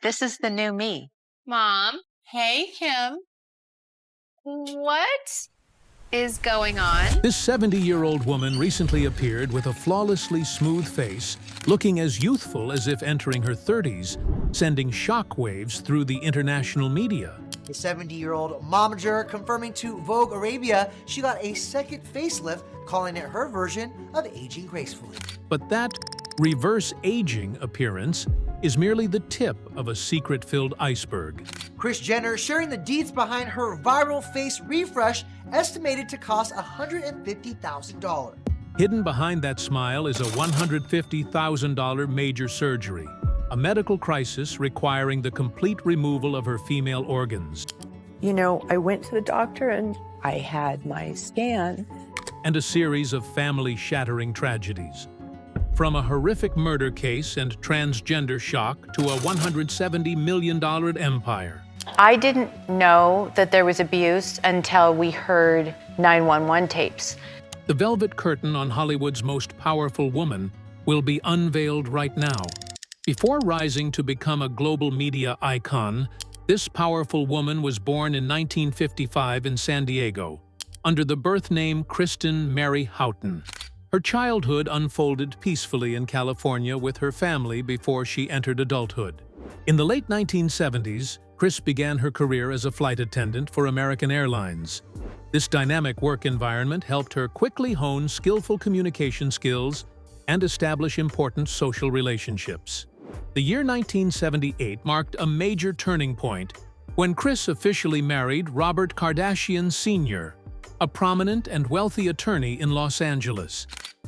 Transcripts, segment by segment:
This is the new me. Mom. Hey, Kim. What is going on? This 70-year-old woman recently appeared with a flawlessly smooth face, looking as youthful as if entering her 30s, sending shockwaves through the international media. The 70-year-old momager confirming to Vogue Arabia she got a second facelift, calling it her version of aging gracefully. But that reverse aging appearance is merely the tip of a secret-filled iceberg. Kris Jenner sharing the deeds behind her viral face refresh, estimated to cost $150,000. Hidden behind that smile is a $150,000 major surgery, a medical crisis requiring the complete removal of her female organs. You know, I went to the doctor and I had my scan. And a series of family-shattering tragedies. From a horrific murder case and transgender shock to a $170 million empire. I didn't know that there was abuse until we heard 911 tapes. The velvet curtain on Hollywood's most powerful woman will be unveiled right now. Before rising to become a global media icon, this powerful woman was born in 1955 in San Diego, under the birth name Kristen Mary Houghton. Her childhood unfolded peacefully in California with her family before she entered adulthood. In the late 1970s, Kris began her career as a flight attendant for American Airlines. This dynamic work environment helped her quickly hone skillful communication skills and establish important social relationships. The year 1978 marked a major turning point when Kris officially married Robert Kardashian-Sr., a prominent and wealthy attorney in Los Angeles.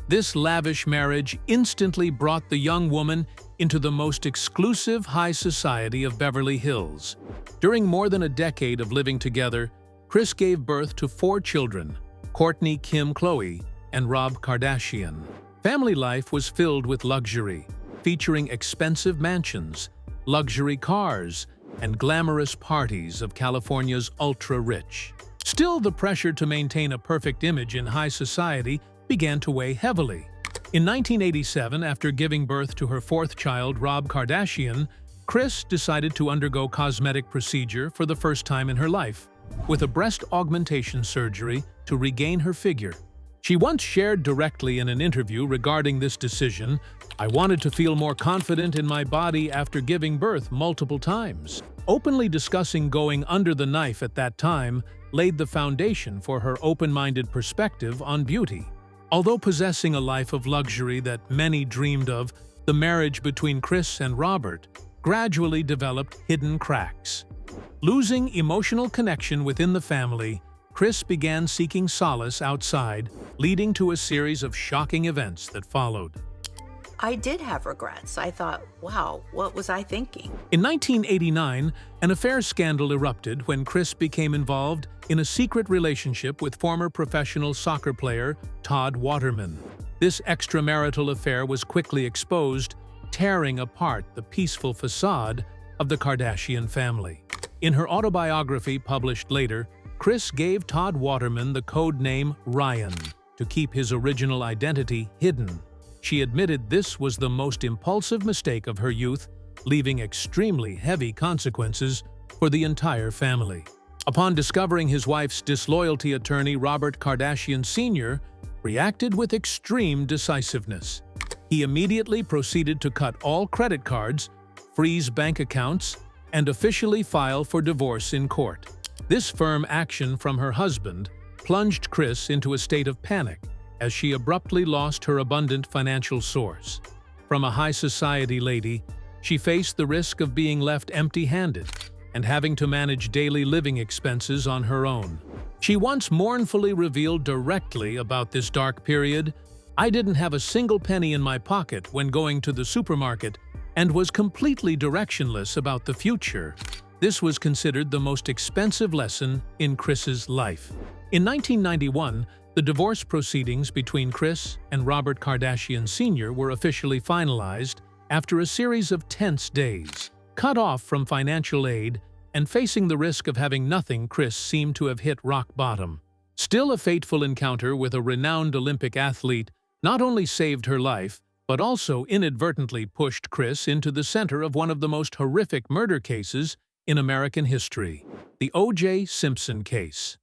This lavish marriage instantly brought the young woman into the most exclusive high society of Beverly Hills. During more than a decade of living together, Kris gave birth to 4 children, Kourtney, Kim, Khloe, and Rob Kardashian. Family life was filled with luxury, featuring expensive mansions, luxury cars, and glamorous parties of California's ultra-rich. Still, the pressure to maintain a perfect image in high society began to weigh heavily. In 1987, after giving birth to her 4th child, Rob Kardashian, Kris decided to undergo cosmetic procedure for the first time in her life, with a breast augmentation surgery to regain her figure. She once shared directly in an interview regarding this decision, "I wanted to feel more confident in my body after giving birth multiple times." Openly discussing going under the knife at that time laid the foundation for her open-minded perspective on beauty. Although possessing a life of luxury that many dreamed of, the marriage between Kris and Robert gradually developed hidden cracks. Losing emotional connection within the family, Kris began seeking solace outside, leading to a series of shocking events that followed. I did have regrets. I thought, wow, what was I thinking? In 1989, an affair scandal erupted when Kris became involved in a secret relationship with former professional soccer player Todd Waterman. This extramarital affair was quickly exposed, tearing apart the peaceful facade of the Kardashian family. In her autobiography published later, Kris gave Todd Waterman the code name Ryan to keep his original identity hidden. She admitted this was the most impulsive mistake of her youth, leaving extremely heavy consequences for the entire family. Upon discovering his wife's disloyalty, attorney Robert Kardashian Sr. reacted with extreme decisiveness. He immediately proceeded to cut all credit cards, freeze bank accounts, and officially file for divorce in court. This firm action from her husband plunged Kris into a state of panic, as she abruptly lost her abundant financial source. From a high society lady, she faced the risk of being left empty-handed and having to manage daily living expenses on her own. She once mournfully revealed directly about this dark period, "I didn't have a single penny in my pocket when going to the supermarket and was completely directionless about the future." This was considered the most expensive lesson in Kris's life. In 1991, the divorce proceedings between Kris and Robert Kardashian Sr. were officially finalized after a series of tense days. Cut off from financial aid and facing the risk of having nothing, Kris seemed to have hit rock bottom. Still, a fateful encounter with a renowned Olympic athlete not only saved her life, but also inadvertently pushed Kris into the center of one of the most horrific murder cases in American history, the O.J. Simpson case.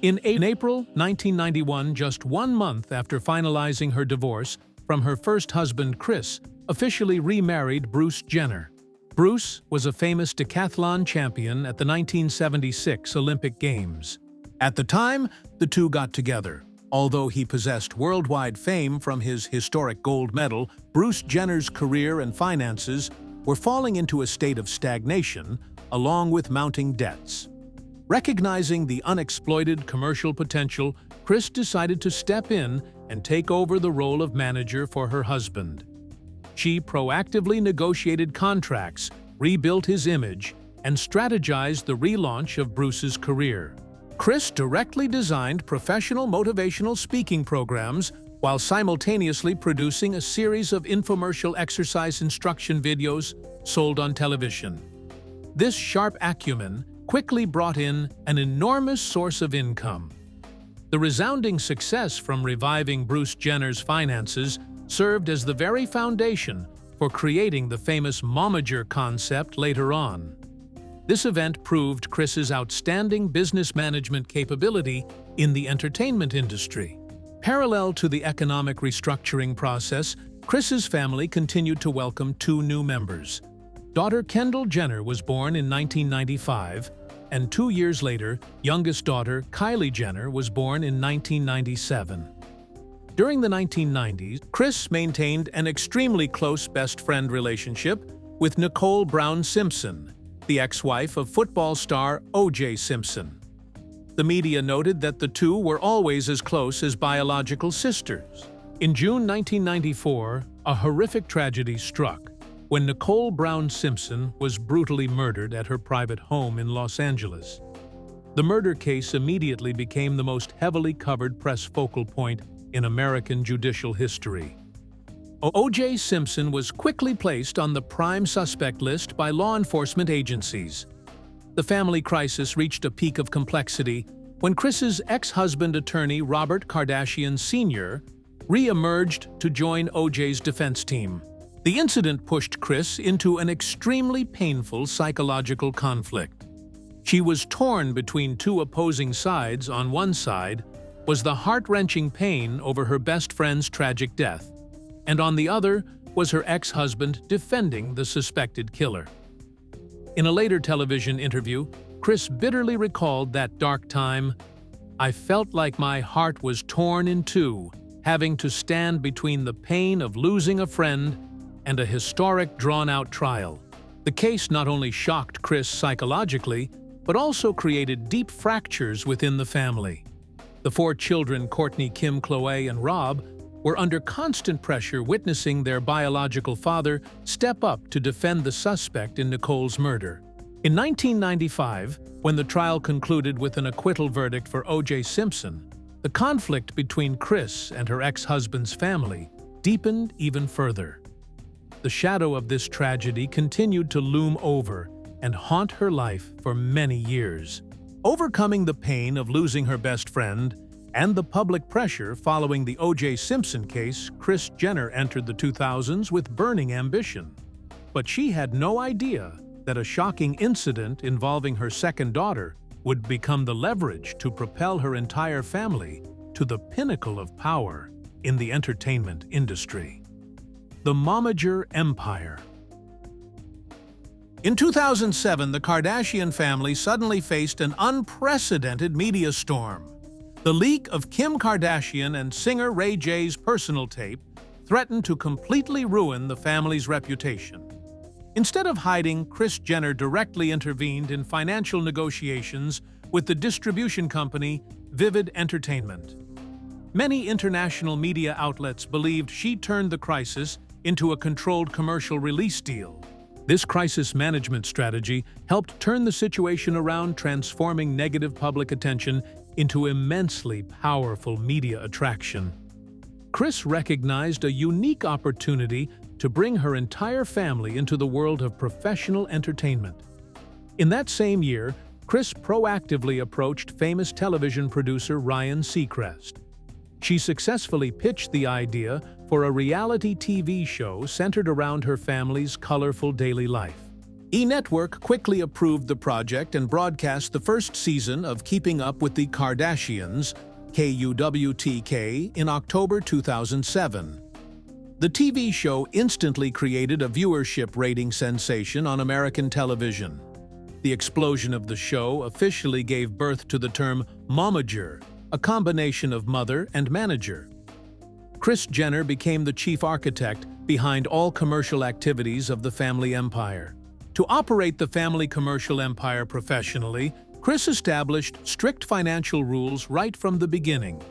In April 1991, just 1 month after finalizing her divorce from her first husband, Kris officially remarried Bruce Jenner. Bruce was a famous decathlon champion at the 1976 Olympic Games. At the time, the two got together. Although he possessed worldwide fame from his historic gold medal, Bruce Jenner's career and finances were falling into a state of stagnation, along with mounting debts. Recognizing the unexploited commercial potential, Kris decided to step in and take over the role of manager for her husband. She proactively negotiated contracts, rebuilt his image, and strategized the relaunch of Bruce's career. Kris directly designed professional motivational speaking programs while simultaneously producing a series of infomercial exercise instruction videos sold on television. This sharp acumen quickly brought in an enormous source of income. The resounding success from reviving Bruce Jenner's finances served as the very foundation for creating the famous momager concept later on. This event proved Kris's outstanding business management capability in the entertainment industry. Parallel to the economic restructuring process, Kris's family continued to welcome 2 new members. Daughter Kendall Jenner was born in 1995, and 2 years later, youngest daughter Kylie Jenner was born in 1997. During the 1990s, Kris maintained an extremely close best friend relationship with Nicole Brown Simpson, the ex-wife of football star O.J. Simpson. The media noted that the two were always as close as biological sisters. In June 1994, a horrific tragedy struck when Nicole Brown Simpson was brutally murdered at her private home in Los Angeles. The murder case immediately became the most heavily covered press focal point in American judicial history. O.J. Simpson was quickly placed on the prime suspect list by law enforcement agencies. The family crisis reached a peak of complexity when Kris's ex-husband attorney Robert Kardashian-Sr. re-emerged to join O.J.'s defense team. The incident pushed Kris into an extremely painful psychological conflict. She was torn between 2 opposing sides. On one side was the heart-wrenching pain over her best friend's tragic death, and on the other was her ex-husband defending the suspected killer. In a later television interview, Kris bitterly recalled that dark time. "I felt like my heart was torn in two, having to stand between the pain of losing a friend and a historic, drawn-out trial." The case not only shocked Kris psychologically, but also created deep fractures within the family. The 4 children, Courtney, Kim, Chloe, and Rob, were under constant pressure, witnessing their biological father step up to defend the suspect in Nicole's murder. In 1995, when the trial concluded with an acquittal verdict for O.J. Simpson, the conflict between Kris and her ex-husband's family deepened even further. The shadow of this tragedy continued to loom over and haunt her life for many years. Overcoming the pain of losing her best friend and the public pressure following the O.J. Simpson case, Kris Jenner entered the 2000s with burning ambition. But she had no idea that a shocking incident involving her second daughter would become the leverage to propel her entire family to the pinnacle of power in the entertainment industry. The momager empire. In 2007, the Kardashian family suddenly faced an unprecedented media storm. The leak of Kim Kardashian and singer Ray J's personal tape threatened to completely ruin the family's reputation. Instead of hiding, Kris Jenner directly intervened in financial negotiations with the distribution company Vivid Entertainment. Many international media outlets believed she turned the crisis into a controlled commercial release deal. This crisis management strategy helped turn the situation around, transforming negative public attention into immensely powerful media attraction. Kris recognized a unique opportunity to bring her entire family into the world of professional entertainment. In that same year, Kris proactively approached famous television producer Ryan Seacrest. She successfully pitched the idea for a reality TV show centered around her family's colorful daily life. E! Network quickly approved the project and broadcast the first season of Keeping Up with the Kardashians, KUWTK, in October 2007. The TV show instantly created a viewership rating sensation on American television. The explosion of the show officially gave birth to the term momager, a combination of mother and manager. Kris Jenner became the chief architect behind all commercial activities of the family empire. To operate the family commercial empire professionally, Kris established strict financial rules right from the beginning.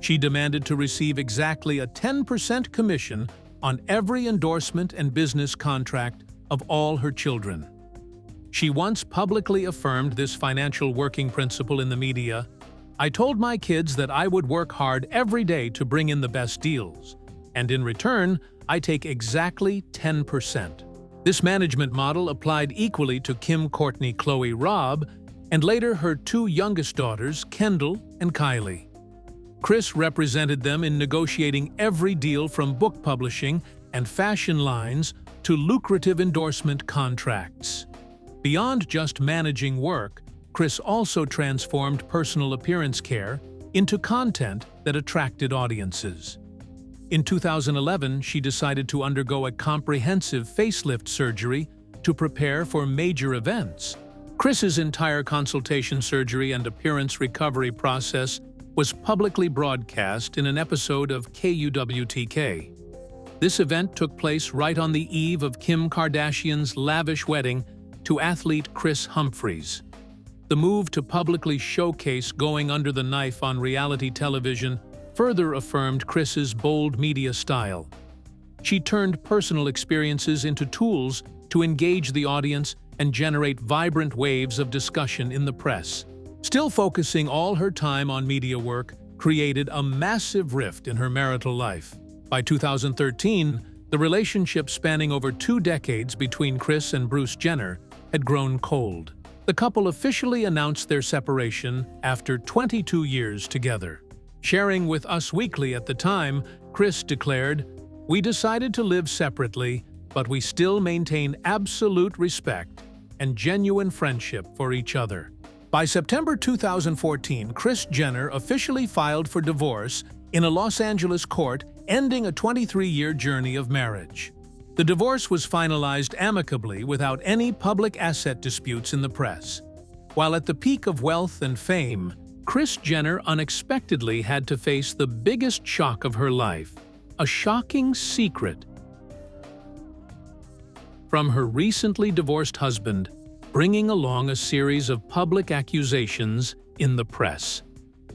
She demanded to receive exactly a 10% commission on every endorsement and business contract of all her children. She once publicly affirmed this financial working principle in the media. "I told my kids that I would work hard every day to bring in the best deals, and in return, I take exactly 10%. This management model applied equally to Kim, Kourtney, Khloe, Rob, and later her two youngest daughters, Kendall and Kylie. Kris represented them in negotiating every deal from book publishing and fashion lines to lucrative endorsement contracts. Beyond just managing work, Kris also transformed personal appearance care into content that attracted audiences. In 2011, she decided to undergo a comprehensive facelift surgery to prepare for major events. Kris's entire consultation surgery and appearance recovery process was publicly broadcast in an episode of KUWTK. This event took place right on the eve of Kim Kardashian's lavish wedding to athlete Kris Humphries. The move to publicly showcase going under the knife on reality television further affirmed Kris's bold media style. She turned personal experiences into tools to engage the audience and generate vibrant waves of discussion in the press. Still focusing all her time on media work created a massive rift in her marital life. By 2013, the relationship spanning over 2 decades between Kris and Bruce Jenner had grown cold. The couple officially announced their separation after 22 years together. Sharing with Us Weekly at the time, Kris declared, "We decided to live separately, but we still maintain absolute respect and genuine friendship for each other." By September 2014, Kris Jenner officially filed for divorce in a Los Angeles court, ending a 23-year journey of marriage. The divorce was finalized amicably without any public asset disputes in the press. While at the peak of wealth and fame, Kris Jenner unexpectedly had to face the biggest shock of her life, a shocking secret from her recently divorced husband, bringing along a series of public accusations in the press.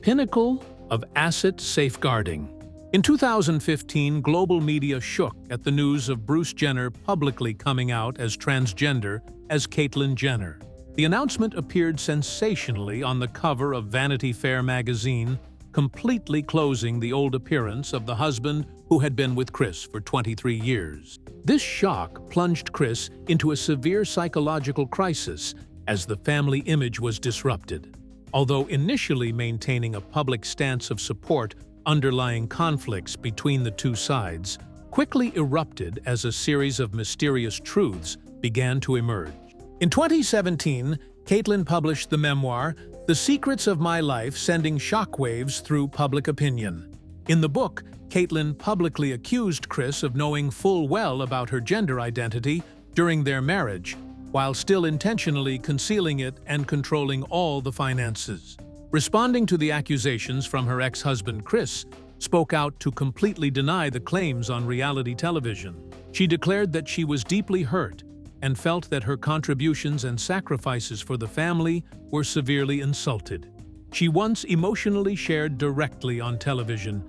Pinnacle of asset safeguarding. In 2015, global media shook at the news of Bruce Jenner publicly coming out as transgender as Caitlyn Jenner. The announcement appeared sensationally on the cover of Vanity Fair magazine, completely closing the old appearance of the husband who had been with Kris for 23 years. This shock plunged Kris into a severe psychological crisis as the family image was disrupted. Although initially maintaining a public stance of support, underlying conflicts between the two sides quickly erupted as a series of mysterious truths began to emerge. In 2017, Caitlyn published the memoir, The Secrets of My Life, sending shockwaves through public opinion. In the book, Caitlyn publicly accused Kris of knowing full well about her gender identity during their marriage, while still intentionally concealing it and controlling all the finances. Responding to the accusations from her ex-husband, Kris spoke out to completely deny the claims on reality television. She declared that she was deeply hurt and felt that her contributions and sacrifices for the family were severely insulted. She once emotionally shared directly on television,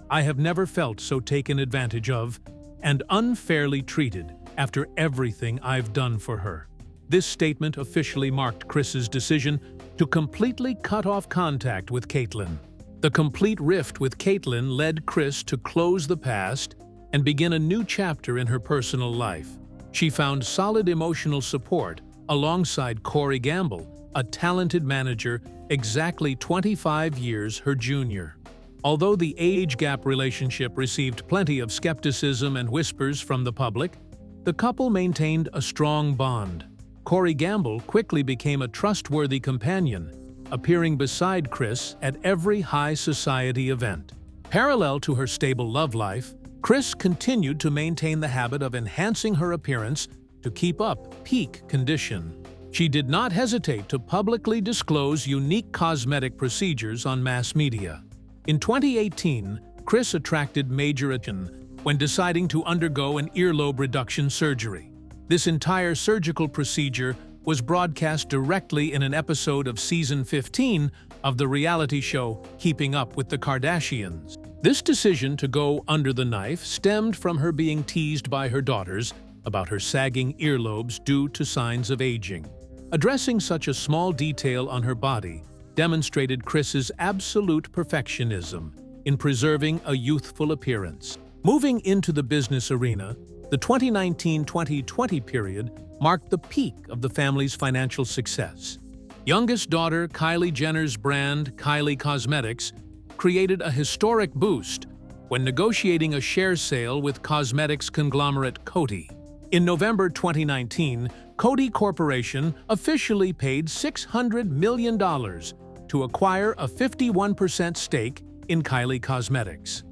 "I have never felt so taken advantage of and unfairly treated after everything I've done for her." This statement officially marked Kris's decision to completely cut off contact with Caitlyn. The complete rift with Caitlyn led Kris to close the past and begin a new chapter in her personal life. She found solid emotional support alongside Corey Gamble, a talented manager exactly 25 years her junior. Although the age gap relationship received plenty of skepticism and whispers from the public, the couple maintained a strong bond. Corey Gamble quickly became a trustworthy companion, appearing beside Kris at every high society event. Parallel to her stable love life, Kris continued to maintain the habit of enhancing her appearance to keep up peak condition. She did not hesitate to publicly disclose unique cosmetic procedures on mass media. In 2018, Kris attracted major attention when deciding to undergo an earlobe reduction surgery. This entire surgical procedure was broadcast directly in an episode of season 15 of the reality show Keeping Up with the Kardashians. This decision to go under the knife stemmed from her being teased by her daughters about her sagging earlobes due to signs of aging. Addressing such a small detail on her body demonstrated Kris's absolute perfectionism in preserving a youthful appearance. Moving into the business arena, the 2019-2020 period marked the peak of the family's financial success. Youngest daughter Kylie Jenner's brand, Kylie Cosmetics, created a historic boost when negotiating a share sale with cosmetics conglomerate Coty. In November 2019, Coty Corporation officially paid $600 million to acquire a 51% stake in Kylie Cosmetics.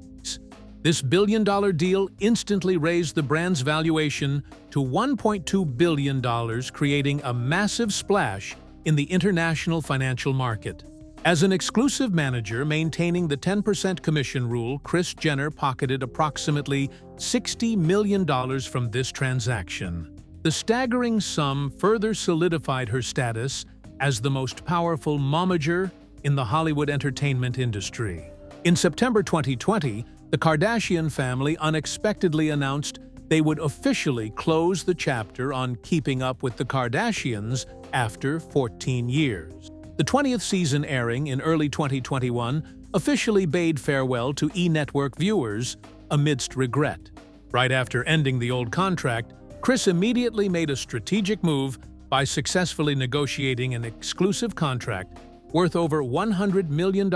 This billion-dollar deal instantly raised the brand's valuation to $1.2 billion, creating a massive splash in the international financial market. As an exclusive manager maintaining the 10% commission rule, Kris Jenner pocketed approximately $60 million from this transaction. The staggering sum further solidified her status as the most powerful momager in the Hollywood entertainment industry. In September 2020, the Kardashian family unexpectedly announced they would officially close the chapter on Keeping Up with the Kardashians after 14 years. The 20th season, airing in early 2021, officially bade farewell to E! Network viewers amidst regret. Right after ending the old contract, Kris immediately made a strategic move by successfully negotiating an exclusive contract worth over $100 million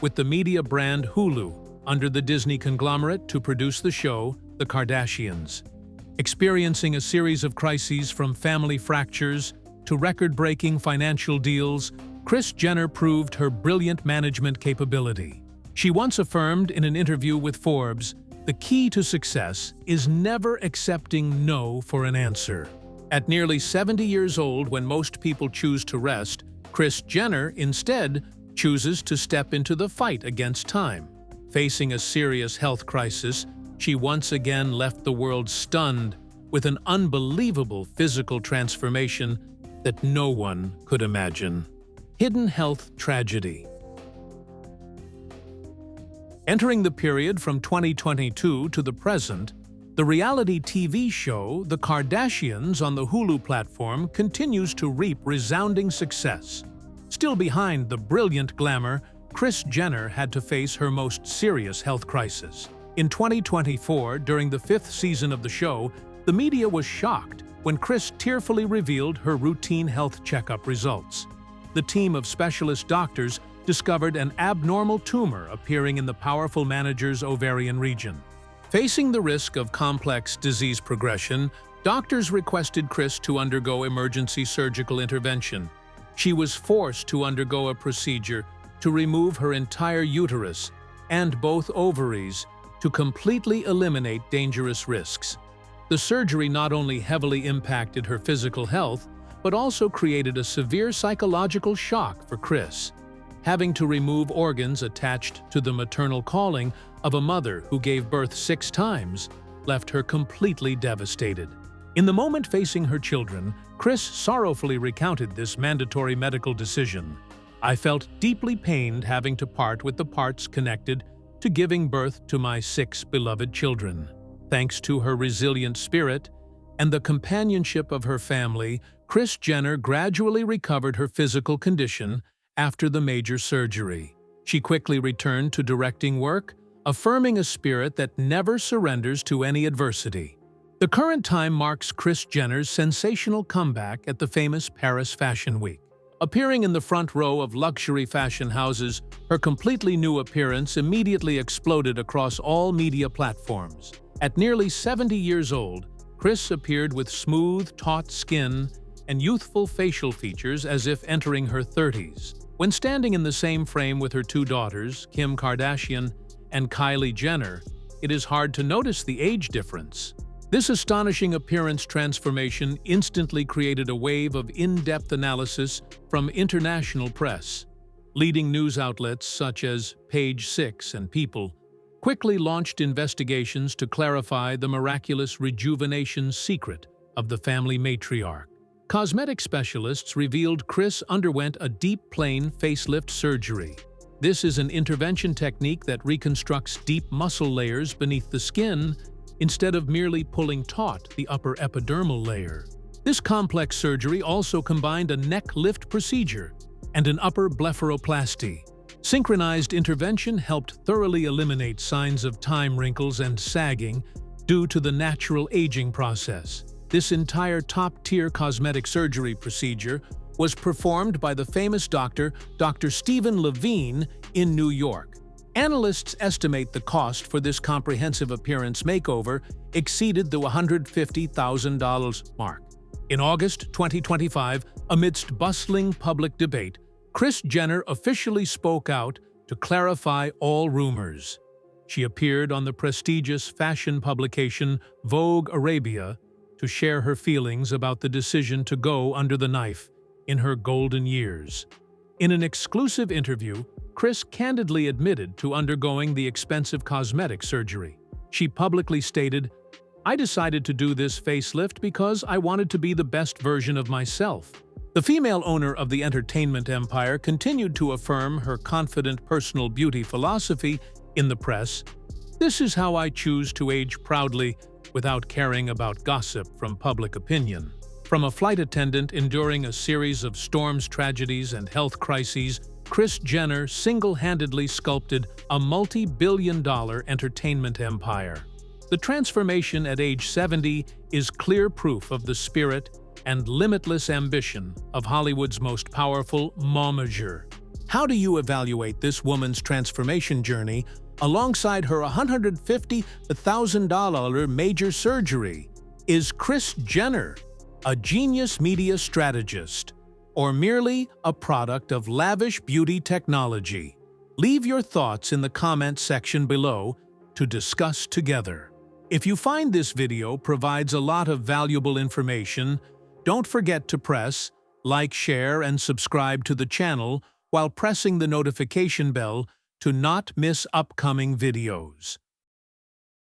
with the media brand Hulu under the Disney conglomerate to produce the show The Kardashians. Experiencing a series of crises from family fractures to record-breaking financial deals, Kris Jenner proved her brilliant management capability. She once affirmed in an interview with Forbes, "The key to success is never accepting no for an answer." At nearly 70 years old, when most people choose to rest, Kris Jenner instead chooses to step into the fight against time. Facing a serious health crisis, she once again left the world stunned with an unbelievable physical transformation that no one could imagine. Hidden health tragedy. Entering the period from 2022 to the present, the reality TV show The Kardashians on the Hulu platform continues to reap resounding success. Still behind the brilliant glamour, Kris Jenner had to face her most serious health crisis. In 2024, during the 5th season of the show, the media was shocked when Kris tearfully revealed her routine health checkup results. The team of specialist doctors discovered an abnormal tumor appearing in the powerful manager's ovarian region. Facing the risk of complex disease progression, doctors requested Kris to undergo emergency surgical intervention. She was forced to undergo a procedure to remove her entire uterus and both ovaries to completely eliminate dangerous risks. The surgery not only heavily impacted her physical health, but also created a severe psychological shock for Kris. Having to remove organs attached to the maternal calling of a mother who gave birth 6 times left her completely devastated. In the moment facing her children, Kris sorrowfully recounted this mandatory medical decision. "I felt deeply pained having to part with the parts connected to giving birth to my 6 beloved children. Thanks to her resilient spirit and the companionship of her family, Kris Jenner gradually recovered her physical condition after the major surgery. She quickly returned to directing work, affirming a spirit that never surrenders to any adversity. The current time marks Kris Jenner's sensational comeback at the famous Paris Fashion Week. Appearing in the front row of luxury fashion houses, her completely new appearance immediately exploded across all media platforms. At nearly 70 years old, Kris appeared with smooth, taut skin and youthful facial features as if entering her 30s. When standing in the same frame with her two daughters, Kim Kardashian and Kylie Jenner, it is hard to notice the age difference. This astonishing appearance transformation instantly created a wave of in-depth analysis from international press. Leading news outlets such as Page 6 and People quickly launched investigations to clarify the miraculous rejuvenation secret of the family matriarch. Cosmetic specialists revealed Kris underwent a deep plane facelift surgery. This is an intervention technique that reconstructs deep muscle layers beneath the skin instead of merely pulling taut the upper epidermal layer. This complex surgery also combined a neck lift procedure and an upper blepharoplasty. Synchronized intervention helped thoroughly eliminate signs of time wrinkles and sagging due to the natural aging process. This entire top-tier cosmetic surgery procedure was performed by the famous doctor, Dr. Stephen Levine, in New York. Analysts estimate the cost for this comprehensive appearance makeover exceeded the $150,000 mark. In August 2025, amidst bustling public debate, Kris Jenner officially spoke out to clarify all rumors. She appeared on the prestigious fashion publication Vogue Arabia to share her feelings about the decision to go under the knife in her golden years. In an exclusive interview, Kris candidly admitted to undergoing the expensive cosmetic surgery. She publicly stated, "I decided to do this facelift because I wanted to be the best version of myself." The female owner of the entertainment empire continued to affirm her confident personal beauty philosophy in the press. "This is how I choose to age proudly without caring about gossip from public opinion." From a flight attendant enduring a series of storms, tragedies, and health crises, Kris Jenner single-handedly sculpted a multi-billion-dollar entertainment empire. The transformation at age 70 is clear proof of the spirit and limitless ambition of Hollywood's most powerful momager. How do you evaluate this woman's transformation journey alongside her $150,000 major surgery? Is Kris Jenner a genius media strategist, or merely a product of lavish beauty technology? Leave your thoughts in the comments section below to discuss together. If you find this video provides a lot of valuable information, don't forget to press like, share, and subscribe to the channel while pressing the notification bell to not miss upcoming videos.